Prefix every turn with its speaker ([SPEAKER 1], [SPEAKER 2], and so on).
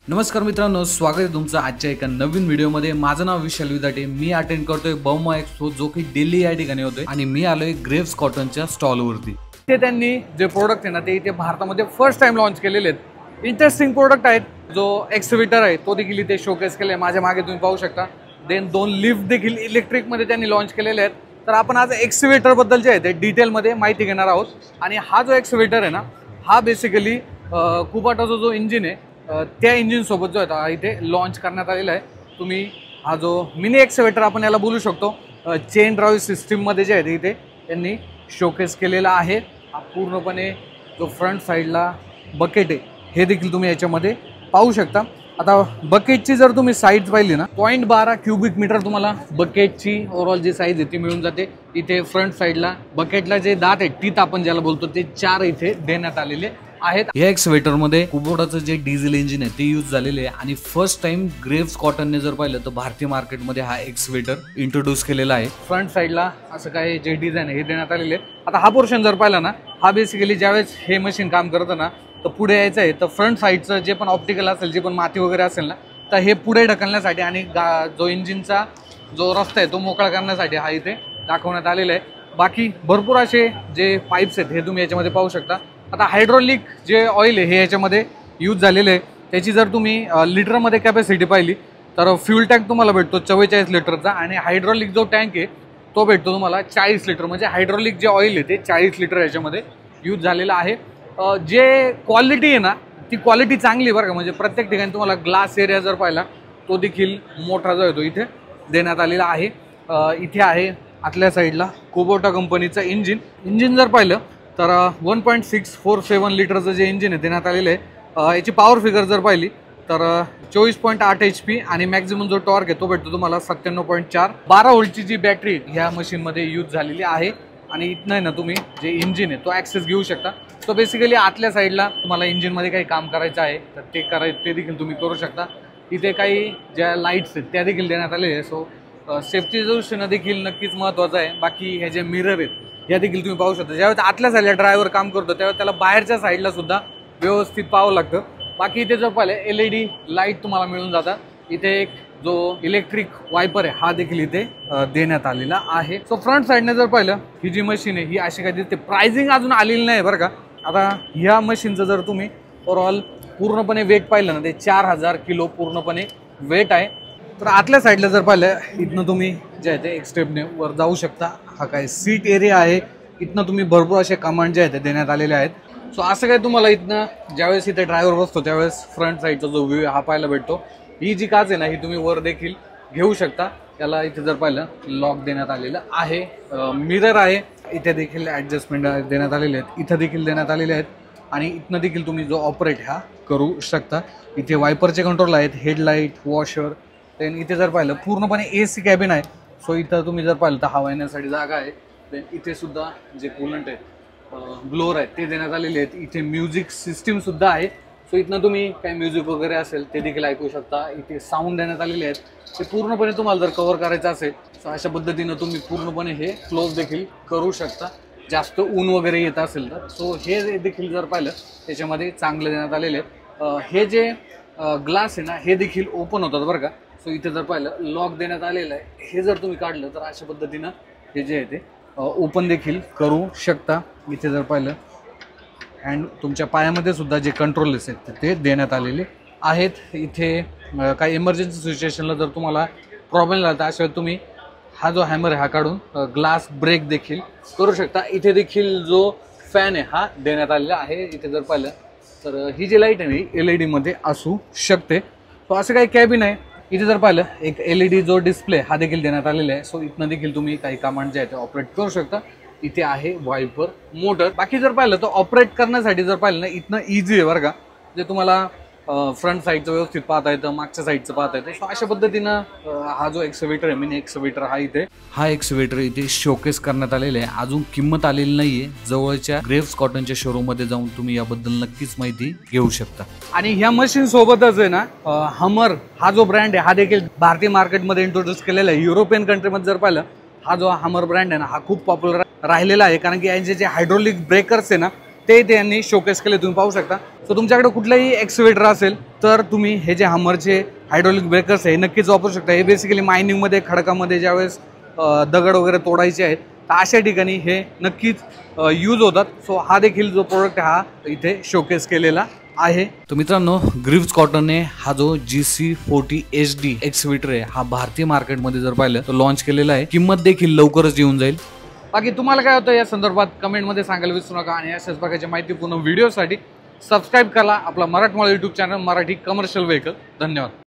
[SPEAKER 1] नमस्कार मित्रांनो, स्वागत आहे तुमचं आजच्या एका नवीन व्हिडिओमध्ये। माझं नाव विशाल विदाटे। मी अटेंड करतोय बाउमा एक्सपो, जो की दिल्ली या ठिकाणी होतोय आणि मी आलोय ग्रेव्स कॉटनच्या स्टॉलवरती। ते त्यांनी जे प्रोडक्ट आहे ना, ते इथे भारतामध्ये फर्स्ट टाइम लॉन्च केलेले आहेत। इंटरेस्टिंग प्रोडक्ट आहेत। जो एक्सवेटर आहे तो देखील इथे शोकेस केले, माझ्या मागे तुम्ही पाहू शकता। देन दोन लिफ्ट देखील इलेक्ट्रिक मध्ये त्यांनी लॉन्च केलेले आहेत। तर आपण आज एक्सवेटर बद्दल जे आहे ते डिटेल मध्ये माहिती घेणार आहोत। आणि हा जो एक्सवेटर आहे ना, हा बेसिकली कुबाटाचा जो इंजिन आहे त्या इंजिन सोबत जो आहे इथे लॉन्च करण्यात आलेला आहे। तुम्ही हा जो मिनी एक्सवेटर आपण याला बोलू शकतो, चेन ड्राईव्ह सिस्टीम मध्ये जे आहे इथे त्यांनी शोकेस केलेला आहे। हा पूर्णपणे जो फ्रंट साईडला बकेट आहे हे देखील तुम्ही याच्यामध्ये पाहू शकता। आता बकेटची जर तुम्ही साईज पाहिली ना, 0.12 क्यूबिक मीटर तुम्हाला बकेटची ओव्हरऑल जी साईज आहे ती मिळून जाते। इथे फ्रंट साईडला बकेटला जे दात आहेत, टीथ आपण ज्याला बोलतो, ते 4 इथे देण्यात आलेले आहेत। या एक्सवेटर मध्ये कुबोटाचं जे डिझेल इंजिन आहे ते यूज झालेले आहे आणि फर्स्ट टाइम ग्रेव्स कॉटनने जर पाहिलं तर भारतीय मार्केटमध्ये हा एक्सवेटर इंट्रोड्यूस केलेला आहे। फ्रंट साईडला असं काय जे डिझाईन आहे हे देण्यात आलेले आहे। आता हा पोर्शन जर पाहिला ना, हा बेसिकली ज्यावेळेस हे मशीन काम करतं ना, तर पुढे यायचं आहे, तर फ्रंट साईडचं जे पण ऑप्टिकल असेल, जे पण माती वगैरे असेल ना, तर हे पुढे ढकलण्यासाठी आणि जो इंजिनचा जो रस्ता आहे तो मोकळा करण्यासाठी हा इथे दाखवण्यात आलेला आहे। बाकी भरपूर असे जे पाईप्स आहेत हे तुम्ही याच्यामध्ये पाहू शकता। आता हायड्रोलिक जे ऑइल आहे हे याच्यामध्ये यूज झालेलं आहे। त्याची जर तुम्ही लिटरमध्ये कॅपॅसिटी पाहिली तर फ्यूल टँक तुम्हाला भेटतो 44 लिटरचा आणि हायड्रोलिक जो टँक आहे तो भेटतो तुम्हाला 40 लिटर। म्हणजे हायड्रोलिक जे ऑइल आहे ते 40 लिटर याच्यामध्ये यूज झालेलं आहे। जे क्वालिटी आहे ना, ती क्वालिटी चांगली बरं का। म्हणजे प्रत्येक ठिकाणी तुम्हाला ग्लास एरिया जर पाहिला तो देखील मोठा जो आहे तो इथे देण्यात आलेला आहे। इथे आहे आतल्या साईडला कुबोटा कंपनीचं इंजिन जर पाहिलं तर 1.647 लिटरचं जे इंजिन आहे देण्यात आलेलं आहे। याची पॉवर फिगर जर पाहिली तर 24.8 HP आणि मॅक्झिमम जो टॉर्क आहे तो भेटतो तुम्हाला 97.4। 12 व्होल्टची जी बॅटरी ह्या मशीनमध्ये यूज झालेली आहे। आणि इथनं आहे ना, तुम्ही जे इंजिन आहे तो ॲक्सेस घेऊ शकता। तो बेसिकली आतल्या साईडला तुम्हाला इंजिनमध्ये काही काम करायचं आहे तर ते देखील तुम्ही करू शकता। इथे काही ज्या लाईट्स आहेत त्या देखील देण्यात आलेले आहे। सो सेफ्टीच्या दृष्टीनं देखील नक्कीच महत्त्वाचं आहे। बाकी हे जे मिरर आहेत या देखील तुम्ही पाहू शकता। ज्यावेळेस आतल्या साईडला ड्रायव्हर काम करतो त्यावेळेस त्याला बाहेरच्या साईडला सुद्धा व्यवस्थित पाहावं लागतं। बाकी इथे जर पाहिलं LED लाईट तुम्हाला मिळून जातात। इथे एक जो इलेक्ट्रिक वायपर आहे हा देखील इथे देण्यात आलेला आहे। सो फ्रंट साईडने जर पाहिलं, ही जी मशीन आहे ही अशी काही दिसते। प्राइसिंग अजून आलेली नाही बरं का। आता ह्या मशीनचं जर तुम्ही ओव्हरऑल पूर्णपणे वेट पाहिलं ना, ते 4000 किलो पूर्णपणे वेट आहे। तर आतल्या साईडला जर पाहिलं, इथनं तुम्ही जे आहे ते एक स्टेपने वर जाऊ शकता। हा काय सीट एरिया आहे, इथनं तुम्ही भरपूर असे कमांड जे आहेत ते देण्यात आलेले आहेत। सो असं काय तुम्हाला इथनं ज्यावेळेस इथे ड्रायव्हर बसतो त्यावेळेस फ्रंट साईडचा जो व्ह्यू हा पाहायला भेटतो। ही जी काच आहे ना, ही तुम्ही वर देखील घेऊ शकता। याला इथे जर पाहिलं लॉक देण्यात आलेलं आहे। मिरर आहे, इथे देखील ॲडजस्टमेंट देण्यात आलेले आहेत, इथं देखील देण्यात आलेले आहेत। आणि इथनं देखील तुम्ही जो ऑपरेट हा करू शकता। इथे वायपरचे कंट्रोल आहेत, हेडलाईट, वॉशर। देन इथे जर पाहिलं पूर्णपणे AC कॅबिन आहे। सो इथं तुम्ही जर पाहिलं तर हवा येण्यासाठी जागा आहे। देन इथे सुद्धा जे कूलंट आहेत, ब्लोअर आहेत, ते देण्यात आलेले आहेत। इथे म्युझिक सिस्टीम सुद्धा आहे। सो इथनं तुम्ही काही म्युझिक वगैरे असेल ते देखील ऐकू शकता। इथे साऊंड देण्यात आलेले आहेत। ते पूर्णपणे तुम्हाला जर कव्हर करायचं असेल तर अशा पद्धतीनं तुम्ही पूर्णपणे हे क्लोज देखील करू शकता, जास्त ऊन वगैरे येत असेल तर। सो हे देखील जर पाहिलं त्याच्यामध्ये चांगलं देण्यात आलेले आहेत। हे जे ग्लास आहे ना, हे देखील ओपन होतात बरं का। सो इथे जर पाहिलं लॉक देण्यात आलेलं आहे। हे जर तुम्ही काढलं तर अशा पद्धतीनं हे जे आहे ते ओपन देखील करू शकता। इथे जर पाहिलं अँड तुमच्या पायामध्ये सुद्धा जे कंट्रोल्स आहेत ते देण्यात आलेले आहेत। इथे काही इमर्जन्सी सिच्युएशनला जर तुम्हाला प्रॉब्लेम झाला तर अशा वेळी तुम्ही हा जो हॅमर आहे हा काढून ग्लास ब्रेक देखील करू शकता। इथे देखील जो फॅन आहे हा देण्यात आलेला आहे। इथे जर पाहिलं तर ही जी लाईट आहे ही LED मध्ये असू शकते। तो असं काही कॅबिन आहे। इथे जर पाहिलं एक LED जो डिस्प्ले हा देखील देण्यात आलेला आहे। सो इथनं देखील तुम्ही काही कमांड जे आहे ते ऑपरेट करू शकता। इथे आहे वायपर मोटर। बाकी जर पाहिलं तर ऑपरेट करण्यासाठी जर पाहिलं ना, इथनं इझी आहे बरं का। जे तुम्हाला फ्रंट साईडचं व्यवस्थित पाहता येतं, मागच्या साईडचं पाहता येतं। सो अशा पद्धतीनं हा जो एक्सवेटर आहे, मिनी एक्सवेटर, हा एक्सवेटर इथे शोकेस करण्यात आलेला आहे। अजून किंमत आलेली नाहीये। जवळच्या ग्रेव्स कॉटनच्या शोरूम मध्ये जाऊन तुम्ही याबद्दल नक्कीच माहिती घेऊ शकता। आणि ह्या मशीन सोबतच आहे ना, हमर हा जो ब्रँड आहे हा देखील भारतीय मार्केटमध्ये इंट्रोड्यूस केलेला आहे। युरोपियन कंट्रीमध्ये जर पाहिलं, हा जो हमर ब्रँड आहे ना, हा खूप पॉप्युलर राहिलेला आहे। कारण की यांचे जे हायड्रोलिक ब्रेकर्स आहे ना, ते यांनी शोकेस केले, तुम्ही पाहू शकता. सो तुमच्याकडे कुठलाही एक्सवेटर असेल तर तुम्ही हे जे हमरचे हायड्रोलिक ब्रेकर्स आहे नक्कीच वापरू शकता. हे बेसिकली मायनिंगमध्ये, खडकामध्ये ज्यावेळेस दगड वगैरे तोडायचे आहेत तर अशा ठिकाणी हे नक्कीच यूज होतात. सो हा देखील जो प्रोडक्ट हा इथे शोकेस केलेला आहे. तर मित्रांनो, ग्रिव्स कॉटनने हा जो GC40 HD एक्सवेटर आहे हा भारतीय मार्केटमध्ये जर पाहिलं तर लॉन्च केलेला आहे. किंमत देखील लवकरच येऊन जाईल. बाकी तुम्हाला काय होतं या संदर्भात कमेंटमध्ये सांगायला विसरू नका. आणि अशाच प्रकारची माहितीपूर्ण व्हिडिओसाठी सबस्क्राईब करा आपला मराठमोळा YouTube channel Marathi commercial vehicle. धन्यवाद.